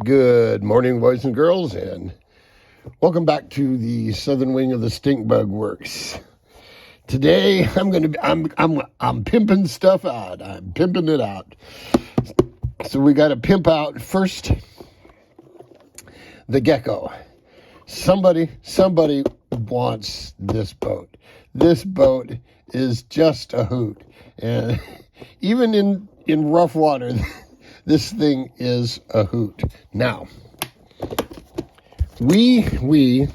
Good morning, boys and girls, and welcome back to the southern wing of the Stink Bug Works. Today, I'm pimping stuff out. I'm pimping it out. So we got to pimp out first the gecko. Somebody wants this boat. This boat is just a hoot, and even in rough water, this thing is a hoot. Now, we,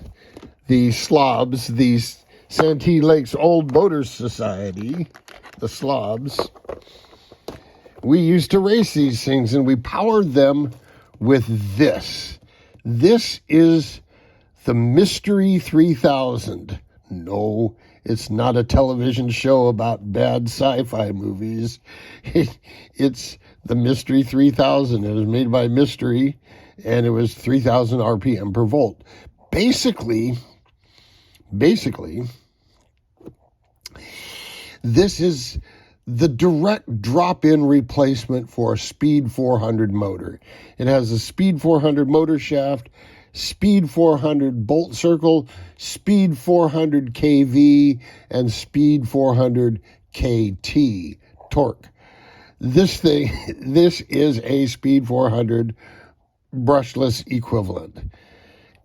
the slobs, the Santee Lakes Old Boaters Society, the slobs, we used to race these things, and we powered them with this. This is the Mystery 3000. No, it's not a television show about bad sci-fi movies. It's the Mystery 3000. It was made by Mystery, and it was 3,000 RPM per volt. Basically, this is the direct drop-in replacement for a Speed 400 motor. It has a Speed 400 motor shaft, Speed 400 bolt circle, Speed 400 kV, and Speed 400 KT torque. This is a Speed 400 brushless equivalent.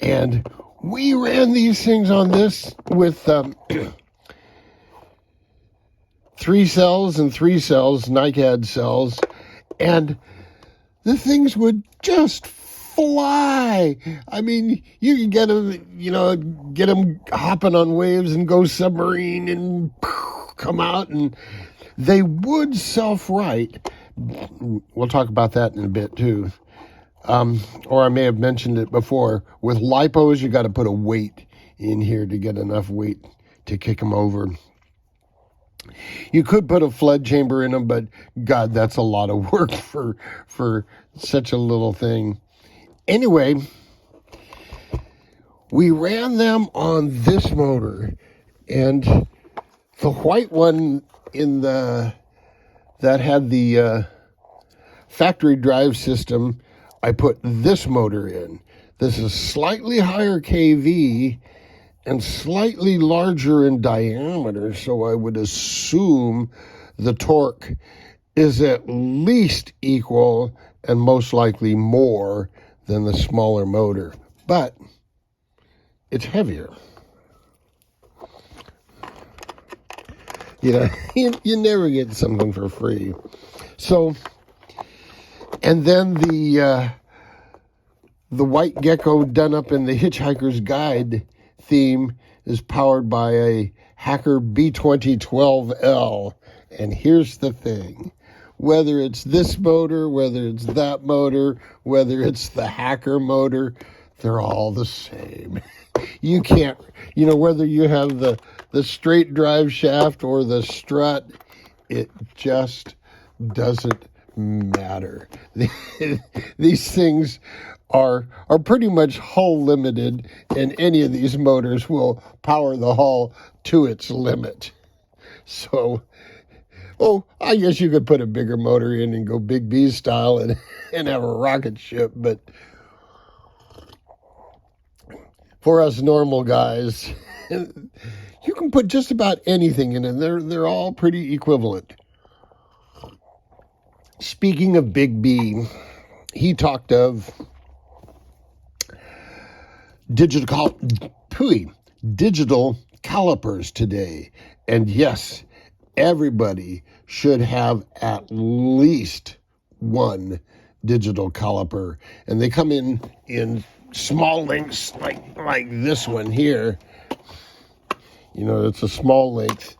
And we ran these things on this with 3 cells and 3 cells, NiCad cells, and the things would just fly. I mean, you can get them hopping on waves and go submarine and come out, and they would self-right. We'll talk about that in a bit too. Or I may have mentioned it before. With lipos, you got to put a weight in here to get enough weight to kick them over. You could put a flood chamber in them, but God, that's a lot of work for such a little thing. Anyway, we ran them on this motor, and the white one that had the factory drive system, I put this motor in. This is slightly higher kV and slightly larger in diameter, so I would assume the torque is at least equal and most likely more than the smaller motor, but it's heavier. You never get something for free. So, and then the white gecko done up in the Hitchhiker's Guide theme is powered by a Hacker B2012L. And here's the thing. Whether it's this motor, whether it's that motor, whether it's the Hacker motor, they're all the same. You can't, whether you have the straight drive shaft or the strut, it just doesn't matter. These things are pretty much hull limited, and any of these motors will power the hull to its limit. So, I guess you could put a bigger motor in and go Big B style and have a rocket ship, but for us normal guys, you can put just about anything in, and they're all pretty equivalent. Speaking of Big B, he talked of digital calipers today. And yes, everybody should have at least one digital caliper. And they come in small lengths like this one here. It's a small length.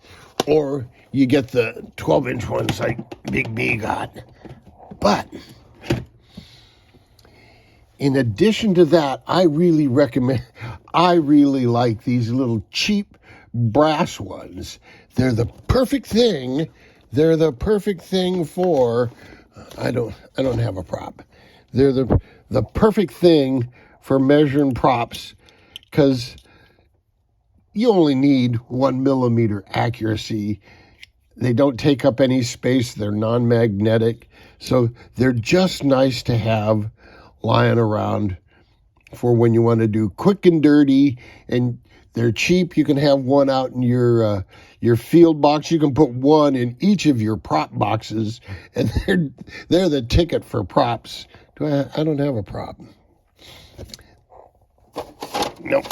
Or you get the 12-inch ones like Big B got. But in addition to that, I really like these little cheap brass ones. They're the perfect thing. They're the perfect thing for, I don't have a prop. They're the perfect thing for measuring props, because you only need 1 millimeter accuracy. They don't take up any space. They're non-magnetic. So they're just nice to have lying around for when you want to do quick and dirty, and they're cheap. You can have one out in your field box. You can put one in each of your prop boxes, and they're the ticket for props. I don't have a prop. Nope.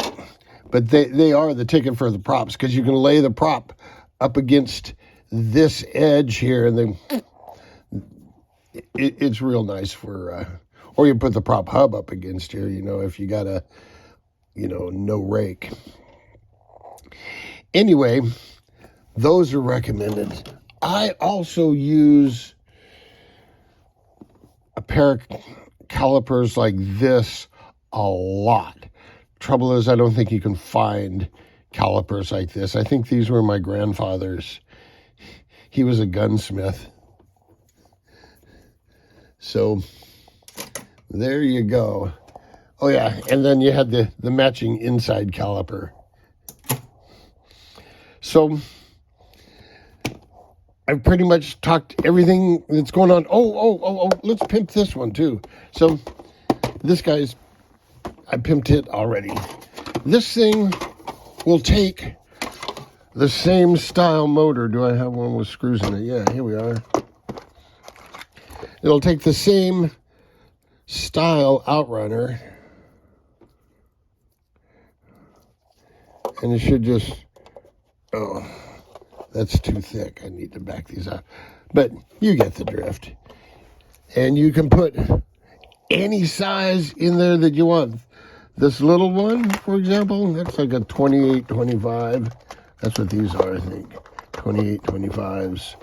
But they are the ticket for the props, because you can lay the prop up against this edge here, and then it's real nice for, or you put the prop hub up against here, if you got a, no rake. Anyway, those are recommended. I also use a pair of calipers like this a lot. Trouble is, I don't think you can find calipers like this. I think these were my grandfather's. He was a gunsmith. So there you go. Oh yeah, and then you had the matching inside caliper. So I've pretty much talked everything that's going on. Oh, let's pimp this one too. So this guy's, I pimped it already. This thing will take the same style motor. Do I have one with screws in it? Yeah, here we are. It'll take the same style outrunner, and it should just, oh, that's too thick. I need to back these up. But you get the drift. And you can put any size in there that you want. This little one, for example, that's like a 28, 25. That's what these are, I think. 28, 25s.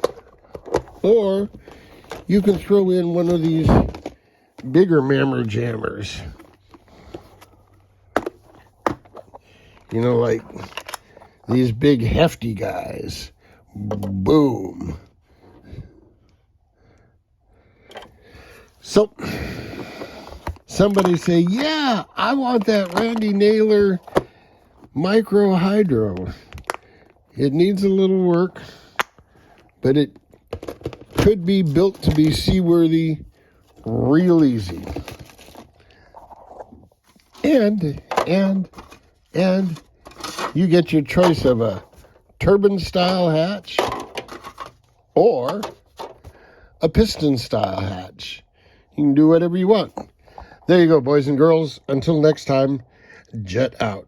Or you can throw in one of these bigger mammer jammers. Like these big hefty guys. Boom. So somebody say, yeah, I want that Randy Naylor micro hydro. It needs a little work, but it could be built to be seaworthy real easy. And you get your choice of a turbine style hatch or a piston style hatch. You can do whatever you want. There you go, boys and girls. Until next time, jet out.